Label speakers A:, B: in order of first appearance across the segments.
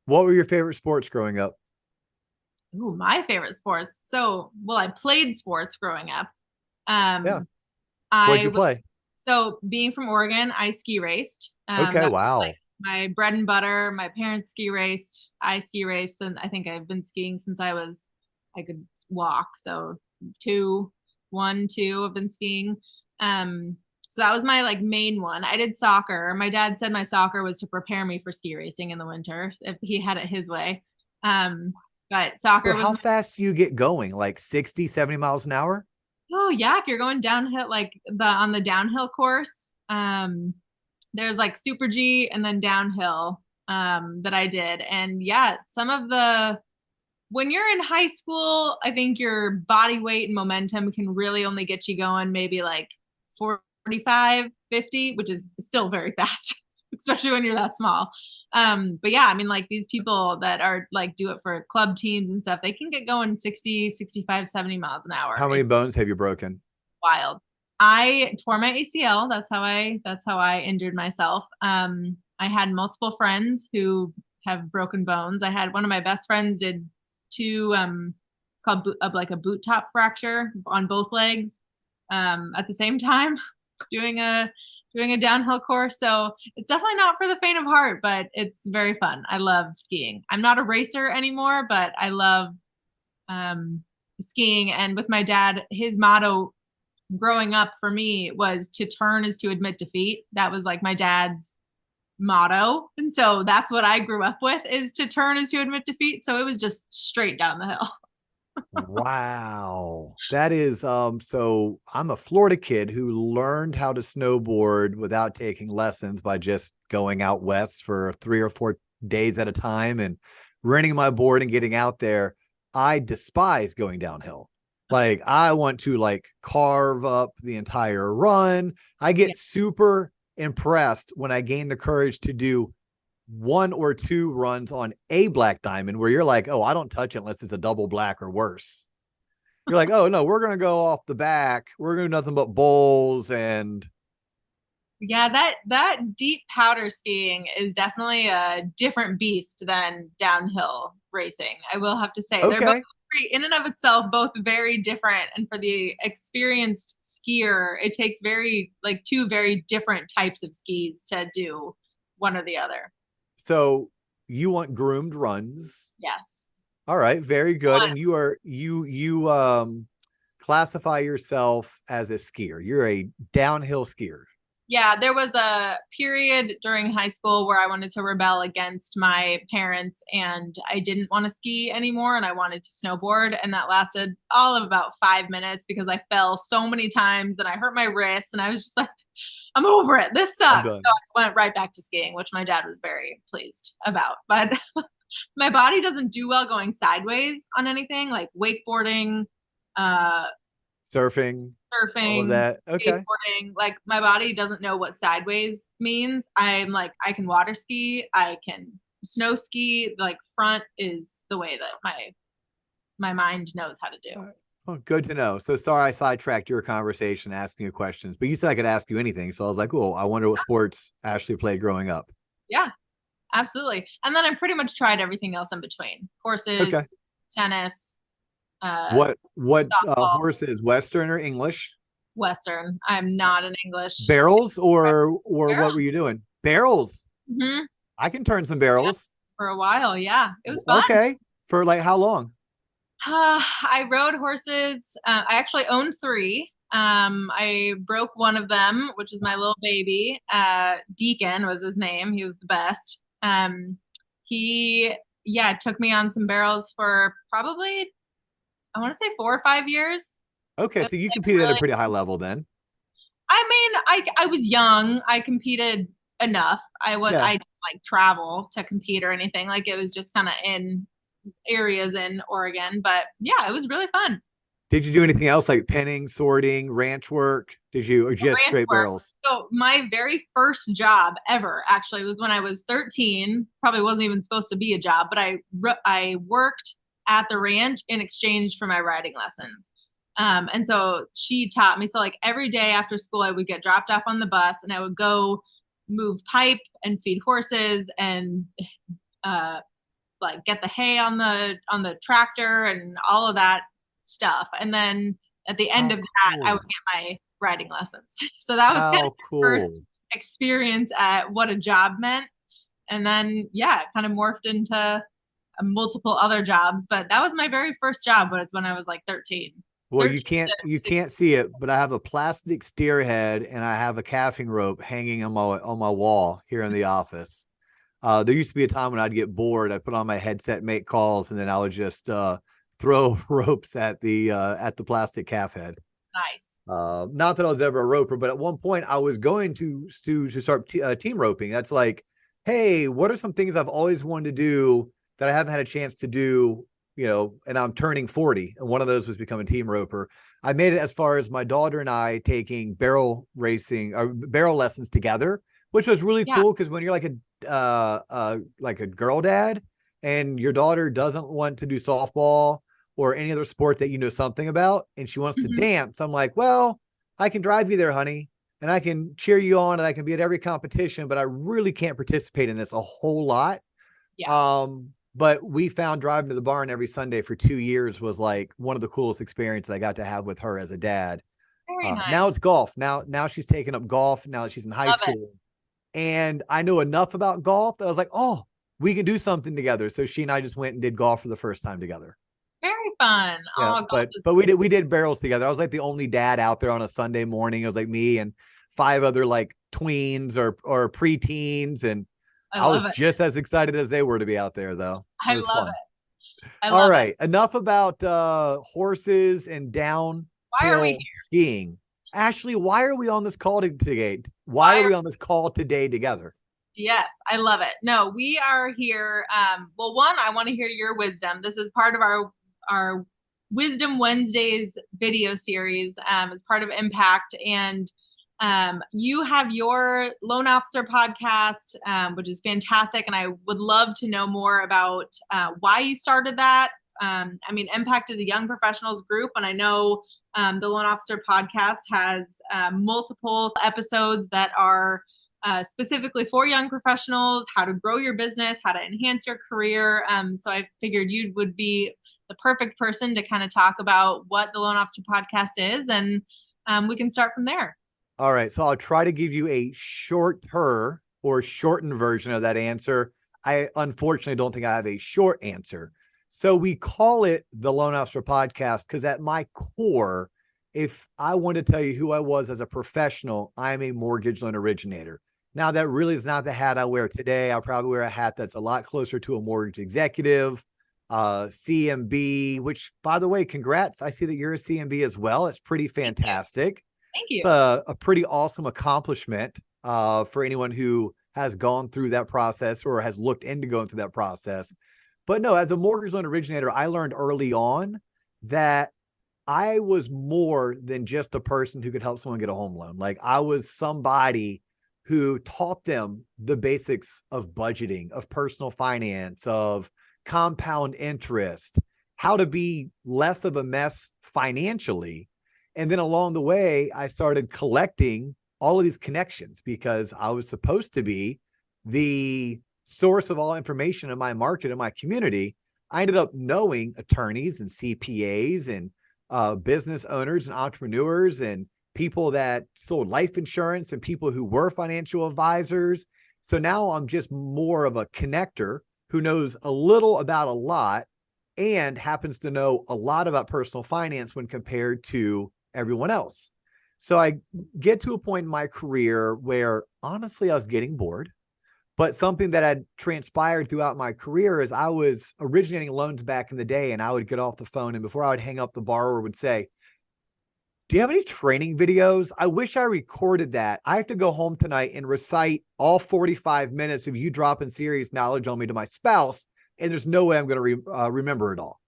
A: What were your favorite sports growing up?
B: Ooh, my favorite sports. So, well, I played sports growing up.
A: Yeah.
B: Um,
A: What'd
B: I
A: you
B: was
A: play?
B: so being from Oregon, I ski raced.
A: Okay.
B: That was
A: Wow.
B: like my bread and butter. My parents ski raced. I ski raced, and I think I've been skiing since I could walk. So two, one, two, I've been skiing. Um, so that was my like main one. I did soccer. My dad said my soccer was to prepare me for ski racing in the winter if he had it his way. Um, but
A: So
B: soccer was
A: how fast do you get going? Like 60, 70 miles an hour?
B: Oh yeah, if you're going downhill, like the on the downhill course, there's like Super G and then downhill that I did. And yeah, some of the when you're in high school, I think your body weight and momentum can really only get you going maybe like 45, 50, which is still very fast, especially when you're that small. But yeah, I mean, like these people that are like do it for club teams and stuff, they can get going 60, 65, 70 miles an hour.
A: How many
B: It's
A: bones have you broken?
B: wild. I tore my ACL. That's how I injured myself. I had multiple friends who have broken bones. I had one of my best friends did two it's called like a boot top fracture on both legs at the same time doing a downhill course. So it's definitely not for the faint of heart, but it's very fun. I love skiing. I'm not a racer anymore, but I love um skiing. And with my dad, his motto growing up for me was to turn is to admit defeat. That was like my dad's motto. And so that's what I grew up with is to turn is to admit defeat. So it was just straight down the hill.
A: Wow. That is so I'm a Florida kid who learned how to snowboard without taking lessons by just going out west for 3 or 4 days at a time and renting my board and getting out there. I despise going downhill. Like I want to like carve up the entire run. I
B: Yeah.
A: get super impressed when I gain the courage to do one or two runs on a black diamond where you're like, oh, I don't touch it unless it's a double black or worse. You're like, oh no, we're gonna go off the back. We're gonna do nothing but bowls and
B: Yeah, that deep powder skiing is definitely a different beast than downhill racing. I will have to say they're both
A: okay.
B: in and of itself both very different. And for the experienced skier, it takes very like two very different types of skis to do one or the other.
A: So you want groomed runs.
B: Yes.
A: All right, very good.
B: One.
A: And you classify yourself as a skier. You're a downhill skier.
B: Yeah, there was a period during high school where I wanted to rebel against my parents and I didn't want to ski anymore and I wanted to snowboard. And that lasted all of about 5 minutes because I fell so many times and I hurt my wrists and I was just like, I'm over it. This
A: I'm
B: sucks. So
A: done.
B: I went right back to skiing, which my dad was very pleased about. But my body doesn't do well going sideways on anything like wakeboarding, uh,
A: Surfing, all of
B: surfing,
A: that. Okay.
B: skateboarding. Like my body doesn't know what sideways means. I'm like I can water ski, I can snow ski. Like front is the way that my mind knows how to do.
A: All right. Oh, good to know. So sorry I sidetracked your conversation asking you questions, but you said I could ask you anything. So I was like, oh, I wonder what sports Ashley played growing up.
B: Yeah, absolutely. And then I pretty much tried everything else in between.
A: Okay.
B: Horses, tennis,
A: What
B: softball,
A: horse is Western or English?
B: Western. I'm not an English.
A: Barrels or what were you doing? Barrels.
B: Mm-hmm.
A: I can turn some
B: Yeah,
A: barrels.
B: for a while. Yeah, it was fun.
A: Okay. For like how long?
B: I rode horses. I actually owned three. I broke one of them, which is my little baby. Deacon was his name. He was the best. He, yeah, took me on some barrels for probably, I want to say 4 or 5 years.
A: Okay,
B: It was
A: so you
B: like
A: competed at a
B: really,
A: pretty high level then.
B: I mean, I was young. I competed enough.
A: Yeah.
B: I didn't like travel to compete or anything. Like it was just kind of in areas in Oregon. But yeah, it was really fun.
A: Did you do anything else like penning, sorting, ranch work? Did you or just
B: Ranch
A: straight
B: work.
A: barrels?
B: So my very first job ever actually was when I was 13. Probably wasn't even supposed to be a job, but I worked at the ranch in exchange for my riding lessons. And so she taught me. So like every day after school, I would get dropped off on the bus and I would go move pipe and feed horses and uh, like get the hay on the tractor and all of that stuff. And then at the end
A: How
B: of that, I
A: cool.
B: would get my riding lessons. So that was kind of
A: How
B: my
A: cool.
B: first experience at what a job meant. And then, yeah, it kind of morphed into multiple other jobs. But that was my very first job, but it's when I was like 13.
A: Well,
B: 13
A: you
B: to
A: can't
B: 16.
A: see it, but I have a plastic steer head and I have a calving rope hanging on my wall here in the office. There used to be a time when I'd get bored, I'd put on my headset, make calls, and then I would just throw ropes at the plastic calf head.
B: Nice.
A: Not that I was ever a roper, but at one point I was going to start team roping. That's like, hey, what are some things I've always wanted to do that I haven't had a chance to do? And I'm turning 40, and one of those was becoming a team roper. I made it as far as my daughter and I taking barrel racing or barrel lessons together, which was really
B: Yeah.
A: cool because when you're like a girl dad and your daughter doesn't want to do softball or any other sport that you know something about, and she wants to
B: Mhm.
A: dance, I'm like, well, I can drive you there, honey, and I can cheer you on and I can be at every competition, but I really can't participate in this a whole lot.
B: Yeah.
A: But we found driving to the barn every Sunday for 2 years was like one of the coolest experiences I got to have with her as a dad.
B: Very nice.
A: Now it's golf. Now she's taken up golf now that she's in high
B: Love it.
A: school. And I know enough about golf that I was like, oh, we can do something together. So she and I just went and did golf for the first time together.
B: Very fun.
A: Yeah,
B: Oh, golf
A: but
B: is
A: but we did barrels together. I was like the only dad out there on a Sunday morning. It was like me and five other like tweens or preteens, and
B: I
A: I
B: love
A: was
B: it.
A: just as excited as they were to be out there, though. It
B: I
A: was
B: love
A: fun.
B: it. I
A: All
B: love it.
A: right, enough about horses and
B: Why are we
A: downhill
B: here?
A: skiing. Ashley, why are we on this call today? Why
B: Why
A: are
B: are
A: we on this call today together?
B: Yes, I love it. No, we are here. Well, one, I want to hear your wisdom. This is part of our Wisdom Wednesdays video series as part of Impact. And you have your Loan Officer podcast, which is fantastic. And I would love to know more about why you started that. I mean, Impact is a young professionals group, and I know the Loan Officer podcast has multiple episodes that are specifically for young professionals, how to grow your business, how to enhance your career. So I figured you would be the perfect person to kind of talk about what the Loan Officer podcast is, and we can start from there.
A: All right, so I'll try to give you a shorter or shortened version of that answer. I unfortunately don't think I have a short answer. So we call it the Loan Officer Podcast because at my core, if I want to tell you who I was as a professional, I'm a mortgage loan originator. Now, that really is not the hat I wear today. I probably wear a hat that's a lot closer to a mortgage executive, CMB, which, by the way, congrats. I see that you're a CMB as well. It's pretty
B: Thank you.
A: fantastic.
B: Thank
A: It's
B: you.
A: a pretty awesome accomplishment for anyone who has gone through that process or has looked into going through that process. But no, as a mortgage loan originator, I learned early on that I was more than just a person who could help someone get a home loan. Like I was somebody who taught them the basics of budgeting, of personal finance, of compound interest, how to be less of a mess financially. And then along the way, I started collecting all of these connections because I was supposed to be the source of all information in my market, in my community. I ended up knowing attorneys and CPAs and business owners and entrepreneurs and people that sold life insurance and people who were financial advisors. So now I'm just more of a connector who knows a little about a lot and happens to know a lot about personal finance when compared to everyone else. So I get to a point in my career where honestly, I was getting bored. But something that had transpired throughout my career is I was originating loans back in the day, and I would get off the phone, and before I would hang up, the borrower would say, do you have any training videos? I wish I recorded that. I have to go home tonight and recite all 45 minutes of you dropping serious knowledge on me to my spouse, and there's no way I'm going to remember it all.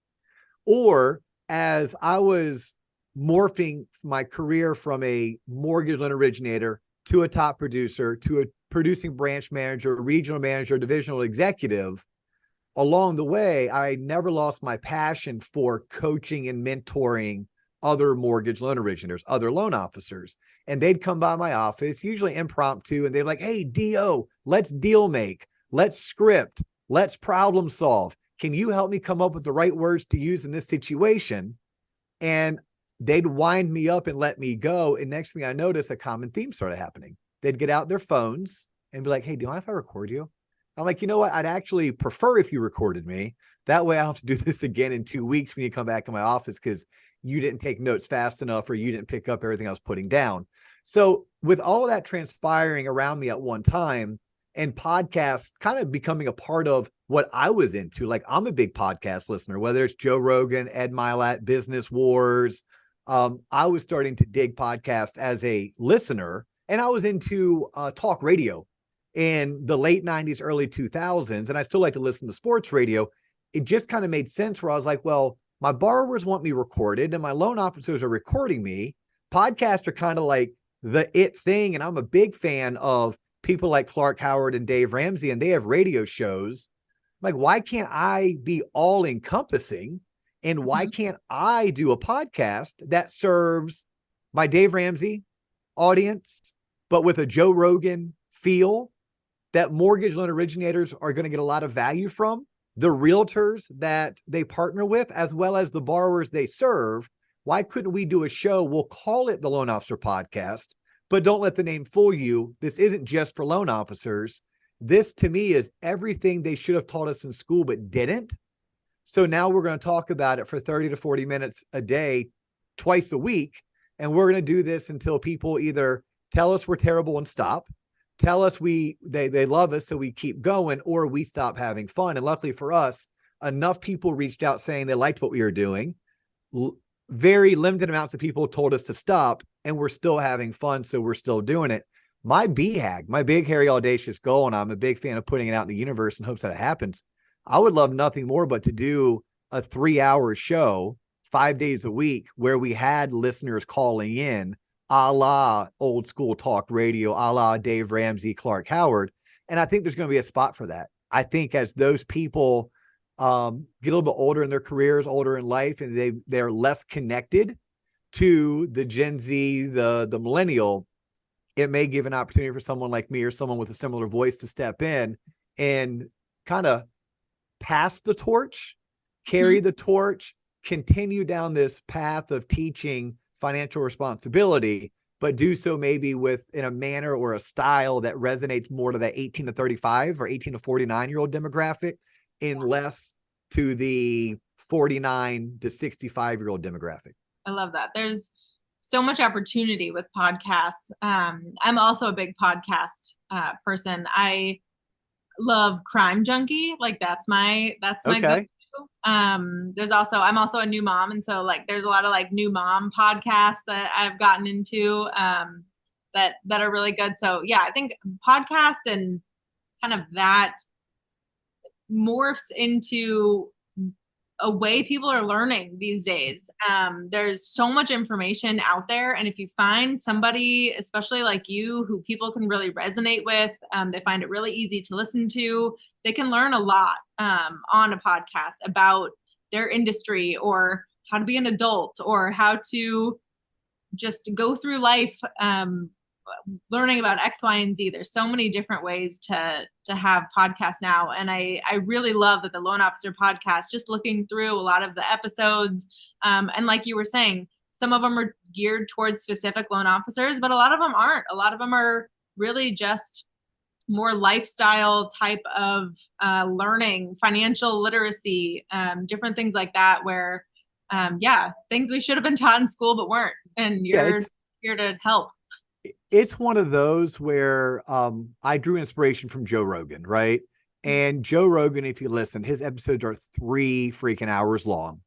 A: Or as I was morphing my career from a mortgage loan originator to a top producer to a producing branch manager, regional manager, divisional executive, along the way, I never lost my passion for coaching and mentoring other mortgage loan originators, other loan officers. And they'd come by my office, usually impromptu, and they're like, hey, DO, let's deal make, let's script, let's problem solve. can you help me come up with the right words to use in this situation? And they'd wind me up and let me go. And next thing I noticed, a common theme started happening. They'd get out their phones and be like, hey, do you mind if I record you? I'm like, you know what? I'd actually prefer if you recorded me. That way I don't have to do this again in 2 weeks when you come back in my office because you didn't take notes fast enough or you didn't pick up everything I was putting down. So with all of that transpiring around me at one time and podcasts kind of becoming a part of what I was into, like I'm a big podcast listener, whether it's Joe Rogan, Ed Milat, Business Wars. I was starting to dig podcast as a listener, and I was into talk radio in the late 90s, early 2000s. And I still like to listen to sports radio. It just kind of made sense where I was like, well, my borrowers want me recorded and my loan officers are recording me. Podcasts are kind of like the it thing. And I'm a big fan of people like Clark Howard and Dave Ramsey, and they have radio shows. Like, why can't I be all encompassing? And why can't I do a podcast that serves my Dave Ramsey audience, but with a Joe Rogan feel that mortgage loan originators are going to get a lot of value from, the realtors that they partner with, as well as the borrowers they serve? Why couldn't we do a show? We'll call it the Loan Officer Podcast, but don't let the name fool you. This isn't just for loan officers. This to me is everything they should have taught us in school, but didn't. So now we're going to talk about it for 30 to 40 minutes a day, twice a week. And we're going to do this until people either tell us we're terrible and stop, tell us they love us, so we keep going, or we stop having fun. And luckily for us, enough people reached out saying they liked what we were doing. Very limited amounts of people told us to stop, and we're still having fun. So we're still doing it. My BHAG, my big, hairy, audacious goal, and I'm a big fan of putting it out in the universe in hopes that it happens. I would love nothing more but to do a 3-hour show 5 days a week where we had listeners calling in, a la old school talk radio, a la Dave Ramsey, Clark Howard. And I think there's going to be a spot for that. I think as those people get a little bit older in their careers, older in life, and they're less connected to the Gen Z, the millennial, it may give an opportunity for someone like me or someone with a similar voice to step in and kind of pass the torch, carry the torch, continue down this path of teaching financial responsibility, but do so maybe in a manner or a style that resonates more to that 18 to 35 or 18 to 49-year-old demographic, and less to the 49 to 65-year-old demographic.
B: I love that. There's so much opportunity with podcasts. I'm also a big podcast person. I love Crime Junkie. Like that's my
A: Okay.
B: go-to. I'm also a new mom, and so like there's a lot of like new mom podcasts that I've gotten into that are really good. So yeah, I think podcast and kind of that morphs into a way people are learning these days. There's so much information out there, and if you find somebody, especially like you, who people can really resonate with, they find it really easy to listen to, they can learn a lot on a podcast about their industry, or how to be an adult, or how to just go through life learning about X, Y, and Z. There's so many different ways to have podcasts now. And I really love that the Loan Officer Podcast, just looking through a lot of the episodes, and like you were saying, some of them are geared towards specific loan officers, but a lot of them aren't. A lot of them are really just more lifestyle type of learning, financial literacy, different things like that, where things we should have been taught in school but weren't. And you're here to help.
A: It's one of those where I drew inspiration from Joe Rogan, right? And Joe Rogan, if you listen, his episodes are 3 freaking hours long.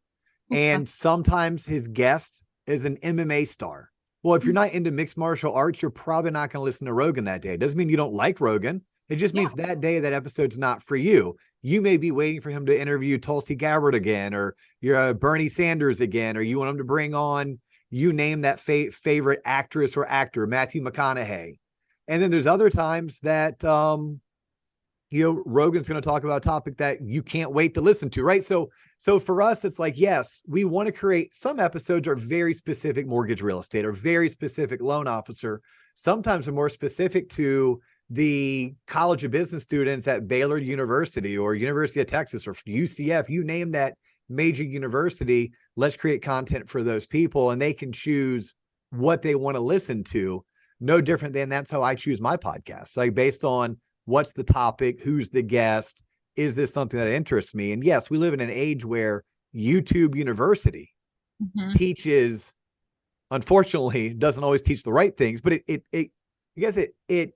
A: And sometimes his guest is an MMA star. Well, if you're not into mixed martial arts, you're probably not going to listen to Rogan that day. It doesn't mean you don't like Rogan. It just means that day, that episode's not for you. You may be waiting for him to interview Tulsi Gabbard again, or you're Bernie Sanders again, or you want him to bring on, you name that favorite actress or actor, Matthew McConaughey. And then there's other times that, Rogan's going to talk about a topic that you can't wait to listen to, right? So for us, it's like, yes, we want to create, some episodes are very specific mortgage real estate or very specific loan officer. Sometimes are more specific to the College of Business students at Baylor University or University of Texas or UCF, you name that major university, let's create content for those people and they can choose what they want to listen to. No different than that's how I choose my podcast. Like based on what's the topic, who's the guest, is this something that interests me? And yes, we live in an age where YouTube University teaches, unfortunately, doesn't always teach the right things, but I guess it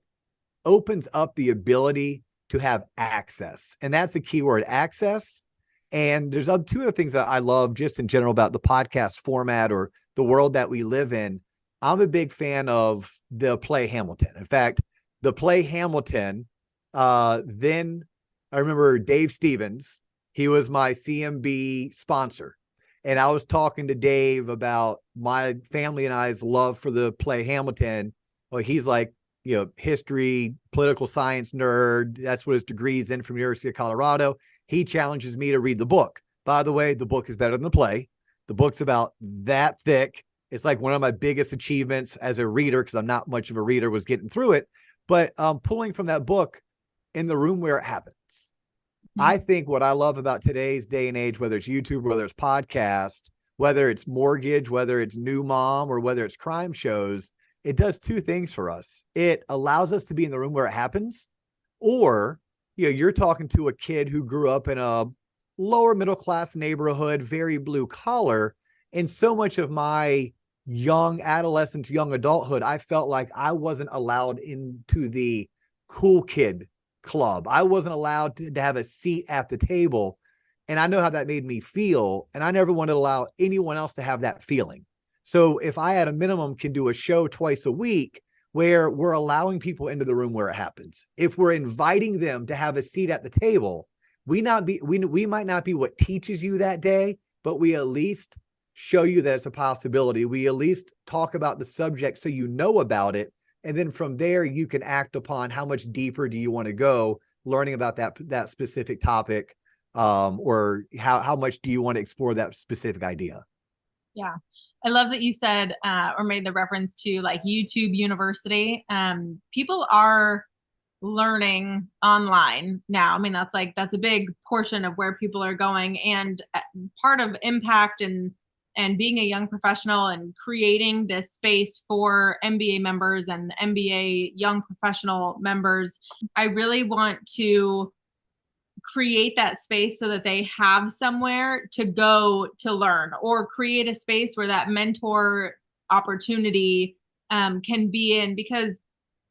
A: opens up the ability to have access. And that's the key word, access. And there's two other things that I love just in general about the podcast format or the world that we live in. I'm a big fan of the play Hamilton. In fact, the play Hamilton, then I remember Dave Stevens, he was my CMB sponsor. And I was talking to Dave about my family and I's love for the play Hamilton. Well, he's like, history, political science nerd. That's what his degree's in from University of Colorado. He challenges me to read the book. By the way, the book is better than the play. The book's about that thick. It's like one of my biggest achievements as a reader, because I'm not much of a reader, was getting through it. But pulling from that book, In the Room Where It Happens. I think what I love about today's day and age, whether it's YouTube, whether it's podcast, whether it's mortgage, whether it's new mom, or whether it's crime shows, it does two things for us. It allows us to be in the room where it happens, or, you're talking to a kid who grew up in a lower middle class neighborhood, very blue collar. And so much of my young adolescence, young adulthood, I felt like I wasn't allowed into the cool kid club. I wasn't allowed to have a seat at the table. And I know how that made me feel. And I never wanted to allow anyone else to have that feeling. So if I at a minimum can do a show twice a week where we're allowing people into the room where it happens, if we're inviting them to have a seat at the table, we might not be what teaches you that day, but we at least show you that it's a possibility. We at least talk about the subject so you know about it. And then from there, you can act upon how much deeper do you want to go learning about that specific topic, or how much do you want to explore that specific idea?
B: Yeah. I love that you said or made the reference to like YouTube University. People are learning online now. I mean, that's a big portion of where people are going. And part of impact and being a young professional and creating this space for MBA members and MBA young professional members, I really want to create that space so that they have somewhere to go to learn, or create a space where that mentor opportunity can be in, because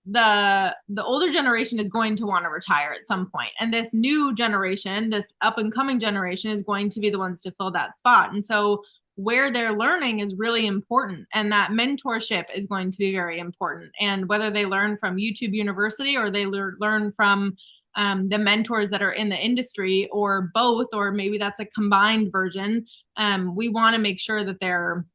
B: the older generation is going to want to retire at some point, and this new generation, this up and coming generation, is going to be the ones to fill that spot. And so where they're learning is really important, and that mentorship is going to be very important. And whether they learn from YouTube University or they learn from the mentors that are in the industry, or both, or maybe that's a combined version, we want to make sure that they're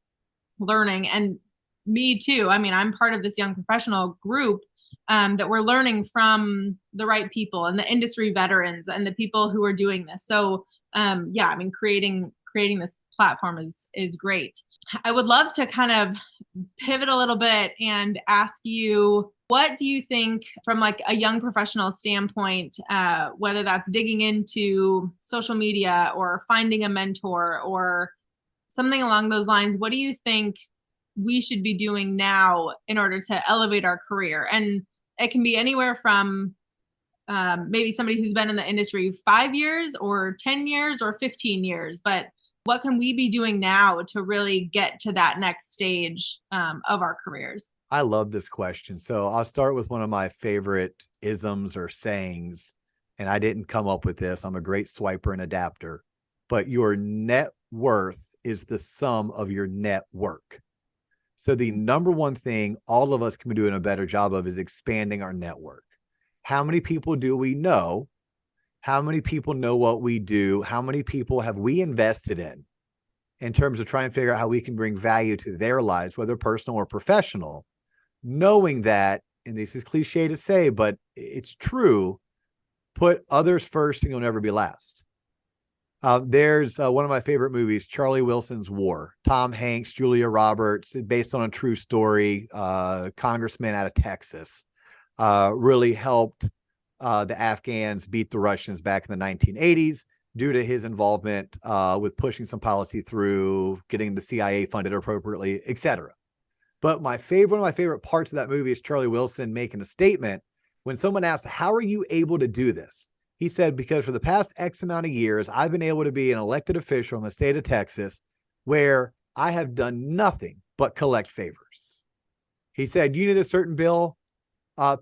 B: learning. And me too. I mean, I'm part of this young professional group that we're learning from the right people and the industry veterans and the people who are doing this. So yeah, I mean, creating this platform is great. I would love to kind of pivot a little bit and ask you, what do you think from like a young professional standpoint, whether that's digging into social media or finding a mentor or something along those lines, what do you think we should be doing now in order to elevate our career? And it can be anywhere from maybe somebody who's been in the industry 5 years or 10 years or 15 years, but what can we be doing now to really get to that next stage of our careers?
A: I love this question. So I'll start with one of my favorite isms or sayings, and I didn't come up with this. I'm a great swiper and adapter, but your net worth is the sum of your net work. So the number one thing all of us can be doing a better job of is expanding our network. How many people do we know? How many people know what we do? How many people have we invested in terms of trying to figure out how we can bring value to their lives, whether personal or professional, knowing that, and this is cliche to say, but it's true, put others first and you'll never be last. There's one of my favorite movies, Charlie Wilson's War. Tom Hanks, Julia Roberts, based on a true story, congressman out of Texas. really helped the Afghans beat the Russians back in the 1980s due to his involvement with pushing some policy through, getting the CIA funded appropriately, etc. But one of my favorite parts of that movie is Charlie Wilson making a statement when someone asked, "How are you able to do this?" He said, "Because for the past X amount of years, I've been able to be an elected official in the state of Texas where I have done nothing but collect favors." He said, "You need a certain bill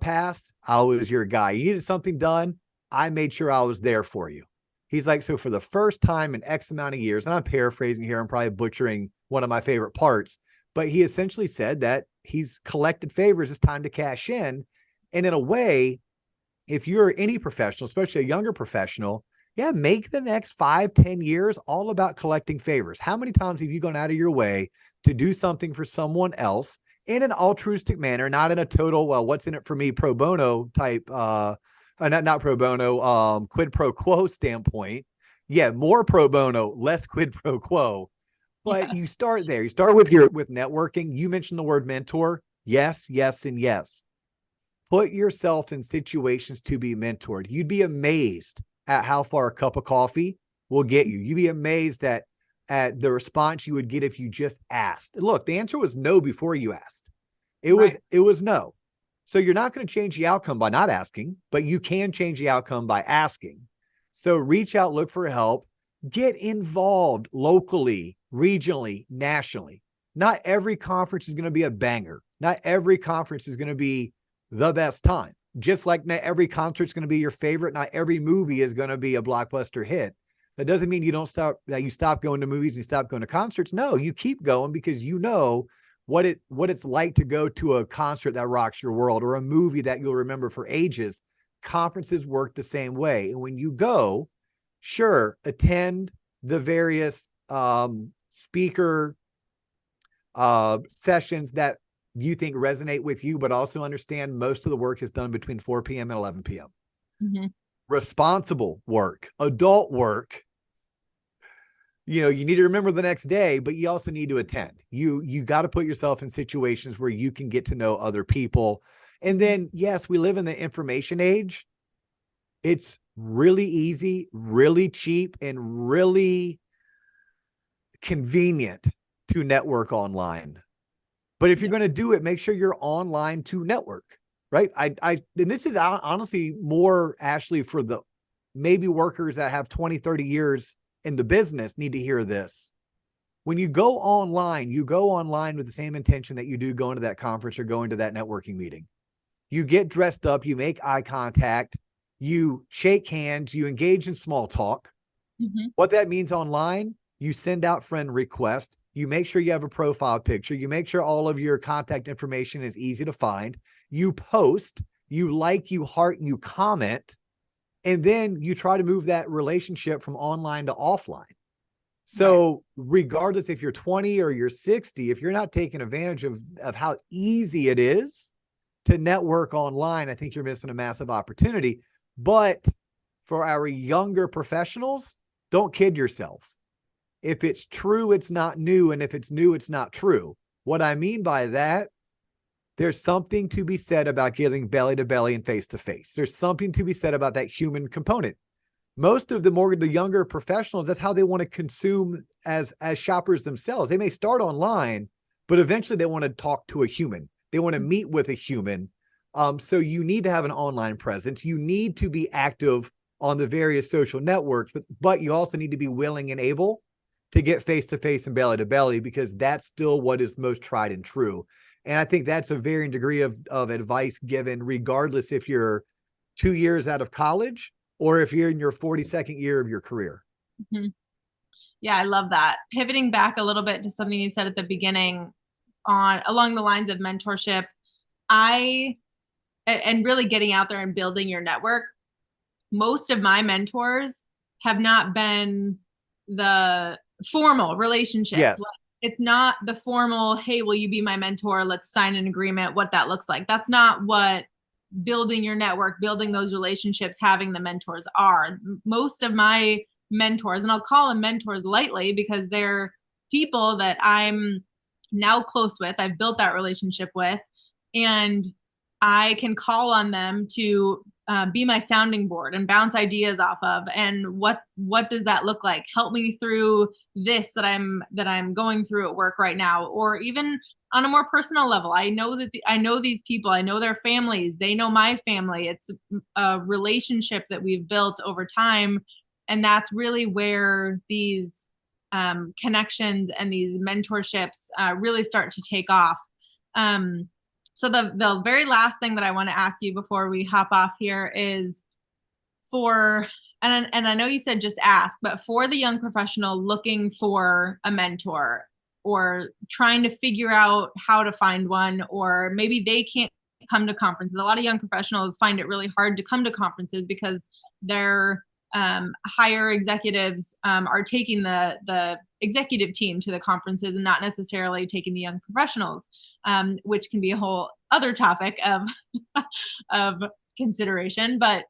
A: passed, I was your guy. You needed something done, I made sure I was there for you." He's like, so for the first time in X amount of years, and I'm paraphrasing here, I'm probably butchering one of my favorite parts, but he essentially said that he's collected favors, it's time to cash in. And in a way, if you're any professional, especially a younger professional, yeah, make the next 5-10 years all about collecting favors. How many times have you gone out of your way to do something for someone else in an altruistic manner, not in a total, well, what's in it for me, pro bono type, not pro bono, quid pro quo standpoint? Yeah, more pro bono, less quid pro quo. But you
B: Yes.
A: start there. You start with networking. You mentioned the word mentor. Yes, yes, and yes. Put yourself in situations to be mentored. You'd be amazed at how far a cup of coffee will get you. You'd be amazed at the response you would get if you just asked. Look, the answer was no before you asked.
B: Right.
A: It was no. So you're not going to change the outcome by not asking, but you can change the outcome by asking. So reach out, look for help, get involved locally, regionally, nationally. Not every conference is going to be a banger. Not every conference is going to be the best time. Just like not every concert is going to be your favorite, not every movie is going to be a blockbuster hit. That doesn't mean you stop going to movies and you stop going to concerts. No, you keep going because you know what it's like to go to a concert that rocks your world or a movie that you'll remember for ages. Conferences work the same way. And when you go, sure, attend the various speaker sessions that you think resonate with you, but also understand most of the work is done between 4 p.m. and 11 p.m.
B: Mm-hmm.
A: Responsible work, adult work, you need to remember the next day, but you also need to attend. You got to put yourself in situations where you can get to know other people. And then, yes, we live in the information age. It's really easy, really cheap, and really convenient to network online. But if you're going to do it, make sure you're online to network, right? And this is honestly more, Ashley, for the maybe workers that have 20, 30 years in the business need to hear this. When you go online with the same intention that you do going to that conference or going to that networking meeting. You get dressed up, you make eye contact, you shake hands, you engage in small talk.
B: Mm-hmm.
A: What that means online, you send out friend requests, you make sure you have a profile picture, you make sure all of your contact information is easy to find, you post, you like, you heart, you comment, and then you try to move that relationship from online to offline. So regardless if you're 20 or you're 60, if you're not taking advantage of how easy it is to network online, I think you're missing a massive opportunity. But for our younger professionals, don't kid yourself. If it's true, it's not new. And if it's new, it's not true. What I mean by that, there's something to be said about getting belly to belly and face to face. There's something to be said about that human component. Most of the younger professionals, that's how they want to consume as shoppers themselves. They may start online, but eventually they want to talk to a human. They want to meet with a human. So you need to have an online presence. You need to be active on the various social networks, but you also need to be willing and able to get face to face and belly to belly, because that's still what is most tried and true. And I think that's a varying degree of advice given, regardless if you're 2 years out of college or if you're in your 42nd year of your career.
B: Mm-hmm. Yeah, I love that. Pivoting back a little bit to something you said at the beginning on along the lines of mentorship, and really getting out there and building your network. Most of my mentors have not been the formal relationship. Like,
A: Yes.
B: it's not the formal, hey, will you be my mentor? Let's sign an agreement, what that looks like. That's not what building your network, building those relationships, having the mentors are. Most of my mentors, and I'll call them mentors lightly because they're people that I'm now close with, I've built that relationship with. And I can call on them to be my sounding board and bounce ideas off of. And what does that look like? Help me through this that I'm going through at work right now, or even on a more personal level. I know that I know these people. I know their families. They know my family. It's a relationship that we've built over time, and that's really where these connections and these mentorships really start to take off. Um, so the very last thing that I want to ask you before we hop off here is for, and I know you said just ask, but for the young professional looking for a mentor or trying to figure out how to find one, or maybe they can't come to conferences. A lot of young professionals find it really hard to come to conferences because their higher executives are taking the executive team to the conferences and not necessarily taking the young professionals, which can be a whole other topic of of consideration. But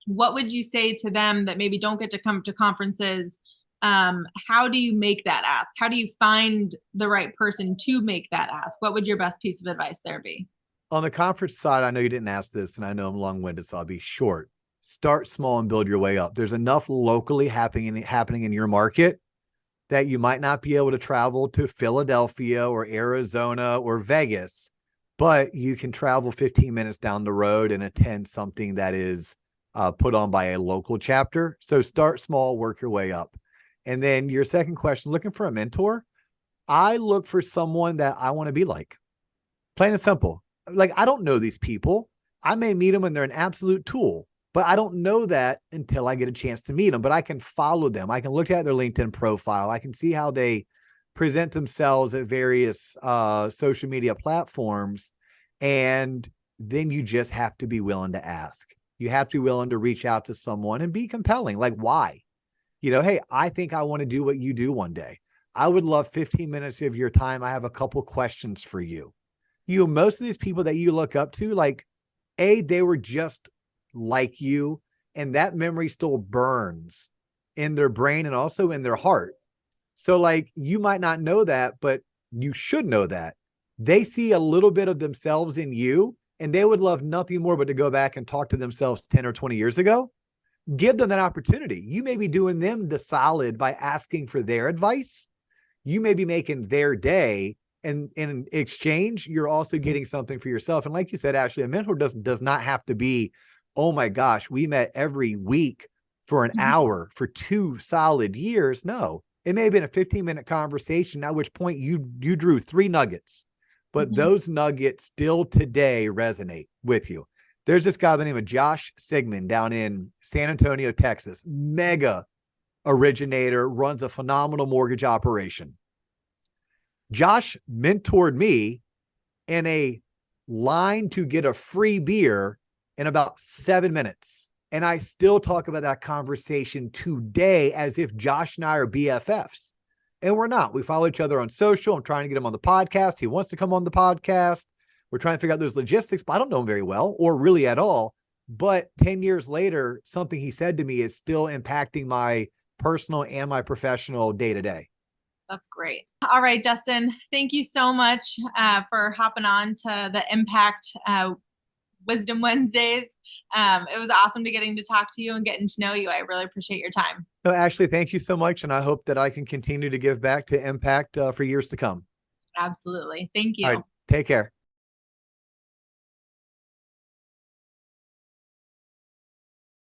B: what would you say to them that maybe don't get to come to conferences? How do you make that ask? How do you find the right person to make that ask? What would your best piece of advice there be?
A: On the conference side, I know you didn't ask this, and I know I'm long-winded, so I'll be short. Start small and build your way up. There's enough locally happening in your market that you might not be able to travel to Philadelphia or Arizona or Vegas, but you can travel 15 minutes down the road and attend something that is put on by a local chapter. So start small, work your way up. And then your second question, looking for a mentor. I look for someone that I want to be like. Plain and simple. Like, I don't know these people. I may meet them and they're an absolute tool, but I don't know that until I get a chance to meet them. But I can follow them. I can look at their LinkedIn profile. I can see how they present themselves at various social media platforms. And then you just have to be willing to ask. You have to be willing to reach out to someone and be compelling. Like, why? Hey, I think I want to do what you do one day. I would love 15 minutes of your time. I have a couple questions for you. Most of these people that you look up to, like, they were just like you, and that memory still burns in their brain and also in their heart. So, like, you might not know that, but you should know that they see a little bit of themselves in you, and they would love nothing more but to go back and talk to themselves 10 or 20 years ago. Give them that opportunity. You may be doing them the solid by asking for their advice. You may be making their day, and in exchange, you're also getting something for yourself. And like you said, Ashley, a mentor does not have to be, oh my gosh, we met every week for an hour for 2 solid years. No, it may have been a 15-minute conversation, at which point you drew 3 nuggets, but those nuggets still today resonate with you. There's this guy by the name of Josh Sigmund down in San Antonio, Texas, mega originator, runs a phenomenal mortgage operation. Josh mentored me in a line to get a free beer in about 7 minutes. And I still talk about that conversation today as if Josh and I are BFFs. And we're not. We follow each other on social. I'm trying to get him on the podcast. He wants to come on the podcast. We're trying to figure out those logistics, but I don't know him very well or really at all. But 10 years later, something he said to me is still impacting my personal and my professional day to day.
B: That's great. All right, Dustin, thank you so much for hopping on to the Impact Wisdom Wednesdays. It was awesome getting to talk to you and getting to know you. I really appreciate your time.
A: So Ashley, thank you so much. And I hope that I can continue to give back to Impact for years to come.
B: Absolutely. Thank you.
A: All right, take care.